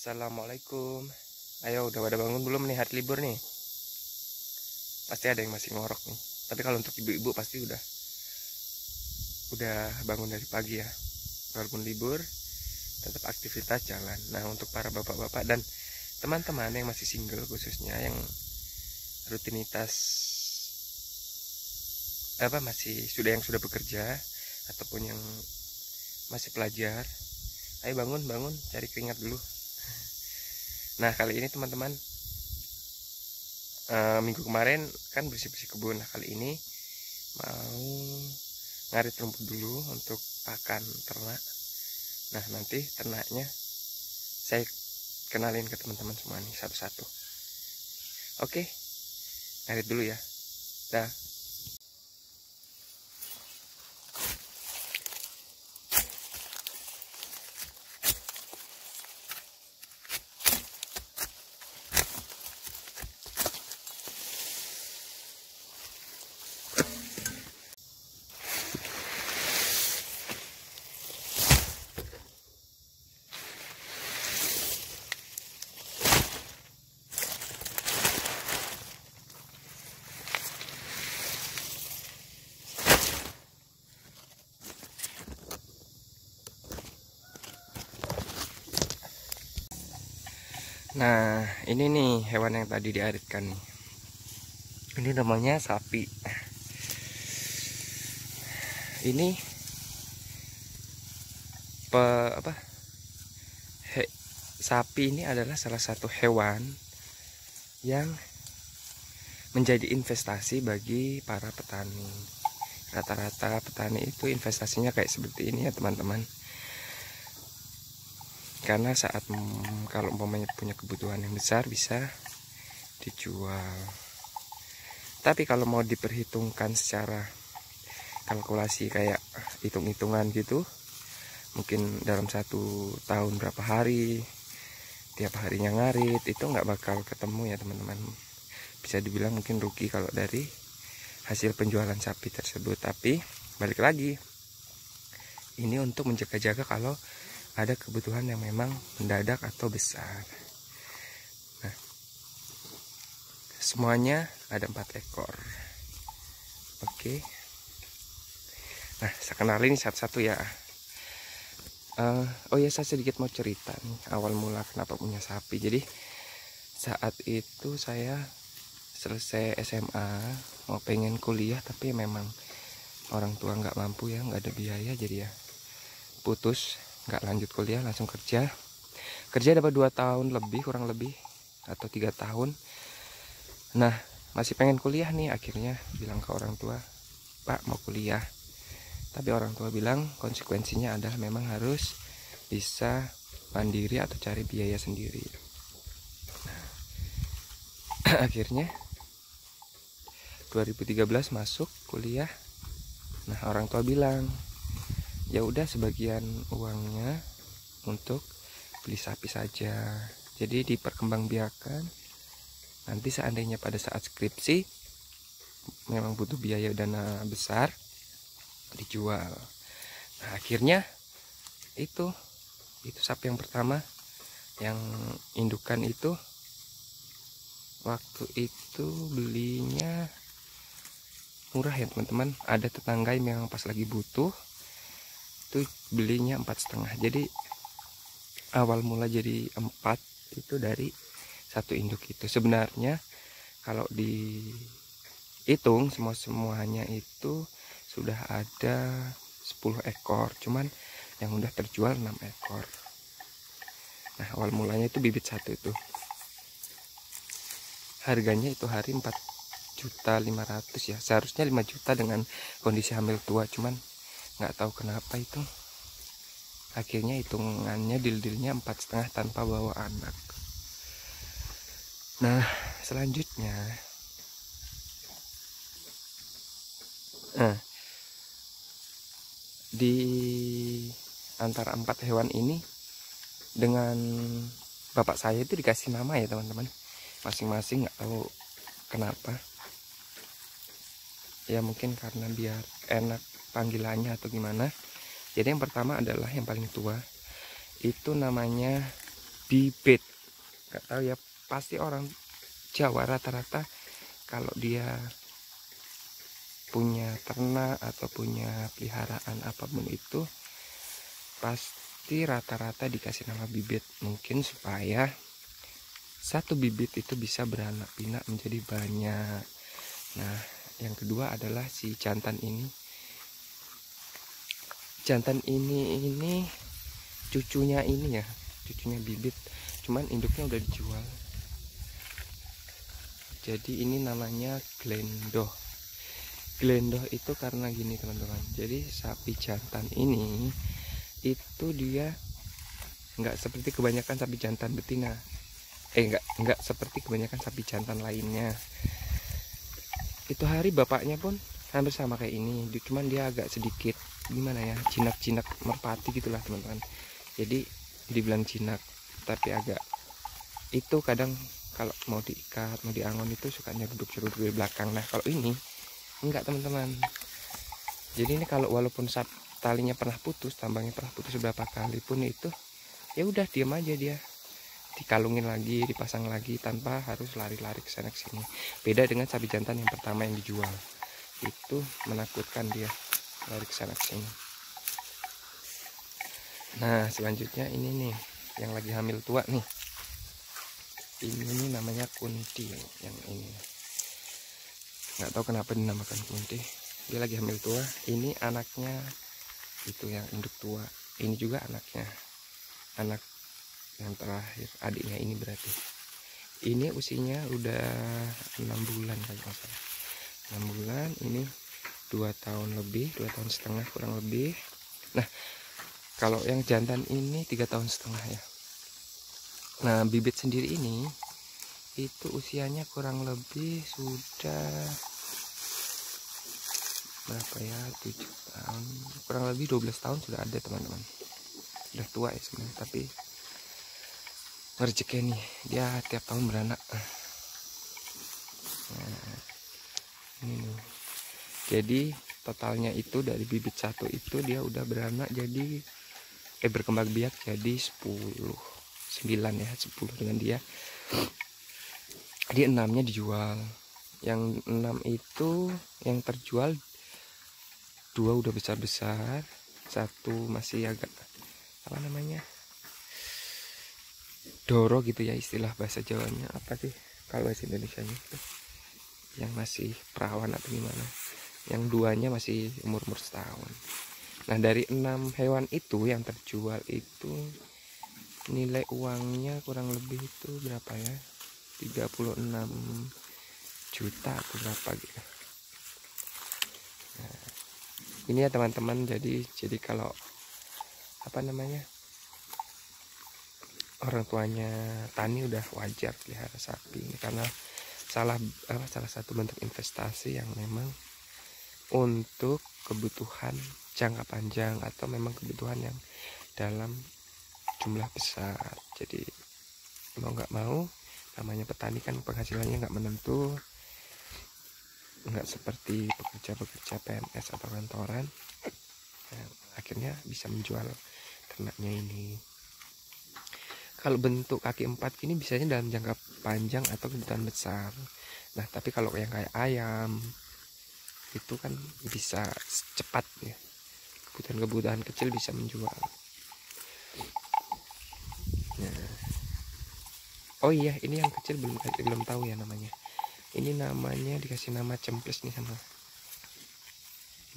Assalamualaikum. Ayo, udah pada bangun belum nih hari libur nih? Pasti ada yang masih ngorok nih. Tapi kalau untuk ibu-ibu pasti udah bangun dari pagi ya. Walaupun libur, tetap aktivitas jalan. Nah, untuk para bapak-bapak dan teman-teman yang masih single khususnya yang rutinitas yang sudah bekerja ataupun yang masih pelajar, ayo bangun cari keringat dulu. Nah, kali ini teman-teman, minggu kemarin kan bersih-bersih kebun. Nah, kali ini mau ngarit rumput dulu untuk pakan ternak. Nah, nanti ternaknya saya kenalin ke teman-teman semua nih satu-satu. Oke, ngarit dulu ya. Dah. Nah, ini nih hewan yang tadi diaritkan nih. Ini namanya sapi. Ini sapi ini adalah salah satu hewan yang menjadi investasi bagi para petani. Rata-rata petani itu investasinya kayak seperti ini ya teman-teman. Karena kalau umpamanya punya kebutuhan yang besar bisa dijual. Tapi kalau mau diperhitungkan secara kalkulasi kayak hitung-hitungan gitu, mungkin dalam 1 tahun berapa hari, tiap harinya ngarit, itu nggak bakal ketemu ya teman-teman. Bisa dibilang mungkin rugi kalau dari hasil penjualan sapi tersebut. Tapi balik lagi, ini untuk menjaga-jaga kalau ada kebutuhan yang memang mendadak atau besar. Nah, semuanya ada 4 ekor. Oke. Nah, saya kenalin satu-satu ya. Oh ya, saya sedikit mau cerita nih awal mula kenapa punya sapi. Jadi saat itu saya selesai SMA, mau pengen kuliah, tapi memang orang tua nggak mampu ya, nggak ada biaya, jadi ya putus, nggak lanjut kuliah, langsung kerja dapat 2 tahun lebih, kurang lebih, atau 3 tahun. Nah, masih pengen kuliah nih, akhirnya bilang ke orang tua, Pak mau kuliah. Tapi orang tua bilang konsekuensinya adalah memang harus bisa mandiri atau cari biaya sendiri. Nah, akhirnya 2013 masuk kuliah. Nah, orang tua bilang, ya udah sebagian uangnya untuk beli sapi saja. Jadi diperkembangbiakan. Nanti seandainya pada saat skripsi memang butuh biaya dana besar, dijual. Nah, akhirnya itu sapi yang pertama, yang indukan itu waktu itu belinya murah ya teman-teman. Ada tetangga yang memang pas lagi butuh itu belinya 4,5. Jadi awal mula jadi 4 itu dari satu induk itu. Sebenarnya kalau dihitung semuanya itu sudah ada 10 ekor, cuman yang udah terjual 6 ekor. Nah, awal mulanya itu bibit satu itu. Harganya itu hari 4.500.000 ya. Seharusnya 5 juta dengan kondisi hamil tua, cuman nggak tahu kenapa itu akhirnya hitungannya deal-dealnya 4,5 tanpa bawa anak. Nah, selanjutnya di antara 4 hewan ini dengan bapak saya itu dikasih nama ya teman-teman, masing-masing, nggak tahu kenapa ya, mungkin karena biar enak panggilannya atau gimana. Jadi yang pertama adalah yang paling tua, itu namanya bibit. Nggak tahu ya, pasti orang Jawa rata-rata kalau dia punya ternak atau punya peliharaan apapun itu pasti rata-rata dikasih nama bibit, mungkin supaya satu bibit itu bisa beranak pinak menjadi banyak. Nah, yang kedua adalah si jantan ini. Jantan ini cucunya ini ya, cucunya bibit, cuman induknya udah dijual. Jadi ini namanya Glendoh. Glendoh itu karena gini teman-teman. Jadi sapi jantan ini itu dia nggak seperti kebanyakan sapi jantan betina. Nggak seperti kebanyakan sapi jantan lainnya. Itu hari bapaknya pun hampir sama kayak ini, cuman dia agak sedikit gimana ya, jinak-jinak merpati gitulah teman-teman. Jadi dibilang jinak, tapi agak itu kadang kalau mau diikat, mau diangon itu suka nyeruduk-nyeruduk di belakang. Nah kalau ini enggak teman-teman. Jadi ini kalau walaupun talinya pernah putus, tambangnya pernah putus beberapa kali pun itu ya udah diam aja dia. Dikalungin lagi, dipasang lagi tanpa harus lari-lari ke sana ke sini. Beda dengan sapi jantan yang pertama yang dijual. Itu menakutkan dia lari ke sana ke sini. Nah, selanjutnya ini nih yang lagi hamil tua nih. Ini nih namanya Kunti yang ini. Nggak tahu kenapa dinamakan Kunti. Dia lagi hamil tua. Ini anaknya itu yang induk tua. Ini juga anaknya. Anak yang terakhir, adiknya ini berarti. Ini usianya udah 6 bulan kalau nggak salah. 6 bulan, ini 2 tahun lebih, 2 tahun setengah kurang lebih. Nah, kalau yang jantan ini 3 tahun setengah ya. Nah, bibit sendiri ini itu usianya kurang lebih sudah berapa ya, 7 tahun, kurang lebih 12 tahun sudah ada teman-teman. Udah tua ya sebenarnya, tapi rezeki nih, dia tiap tahun beranak. Nah, ini nih. Jadi totalnya itu dari bibit satu itu dia udah beranak jadi berkembang biak jadi 9 ya, 10 dengan dia. Jadi 6-nya dijual. Yang 6 itu yang terjual 2 udah besar-besar, 1 masih agak apa namanya, doro gitu ya, istilah bahasa Jawanya apa sih kalau bahasa Indonesianya itu, yang masih perawan atau gimana. Yang 2-nya masih umur setahun. Nah dari 6 hewan itu yang terjual itu nilai uangnya kurang lebih itu berapa ya, 36 juta atau berapa gitu. Nah, ini ya teman-teman, jadi kalau apa namanya, orang tuanya Tani udah wajar pelihara sapi ini, karena salah satu bentuk investasi yang memang untuk kebutuhan jangka panjang atau memang kebutuhan yang dalam jumlah besar. Jadi mau nggak mau, namanya petani kan penghasilannya nggak menentu, nggak seperti pekerja PNS atau kantoran. Nah, akhirnya bisa menjual ternaknya ini. Kalau bentuk kaki 4 ini biasanya dalam jangka panjang atau kebutuhan besar. Nah tapi kalau yang kayak ayam itu kan bisa cepat ya, kebutuhan kecil bisa menjual. Nah, oh iya, ini yang kecil belum tahu ya namanya. Ini namanya dikasih nama Cemples nih sama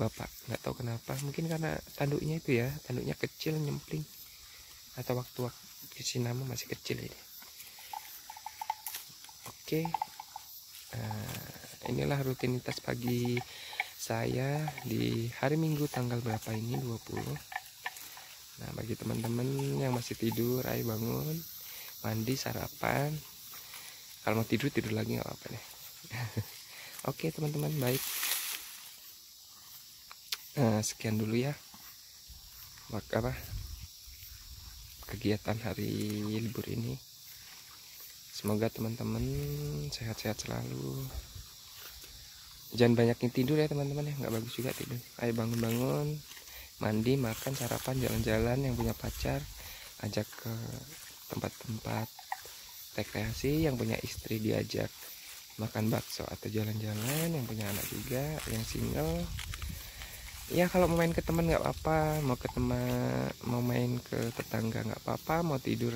bapak, nggak tahu kenapa, mungkin karena tanduknya itu ya, tanduknya kecil nyempling, atau waktu kasih nama masih kecil ini. Oke, inilah rutinitas pagi saya di hari Minggu tanggal berapa ini, 20. Nah bagi teman-teman yang masih tidur, ayo bangun, mandi, sarapan. Kalau mau tidur lagi nggak apa-apa deh. Oke teman-teman, baik. Sekian dulu ya kegiatan hari libur ini. Semoga teman-teman sehat-sehat selalu. Jangan banyak yang tidur ya teman-teman ya, nggak bagus juga tidur. Ayo bangun-bangun, mandi, makan, sarapan, jalan-jalan. Yang punya pacar ajak ke tempat-tempat rekreasi, yang punya istri diajak makan bakso atau jalan-jalan, yang punya anak juga, yang single ya kalau mau main ke teman nggak apa-apa, mau ke teman, mau main ke tetangga nggak apa-apa, mau tidur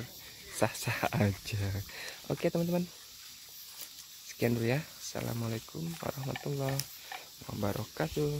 sah-sah aja. Oke teman-teman, sekian dulu ya. Assalamualaikum warahmatullahi wabarakatuh.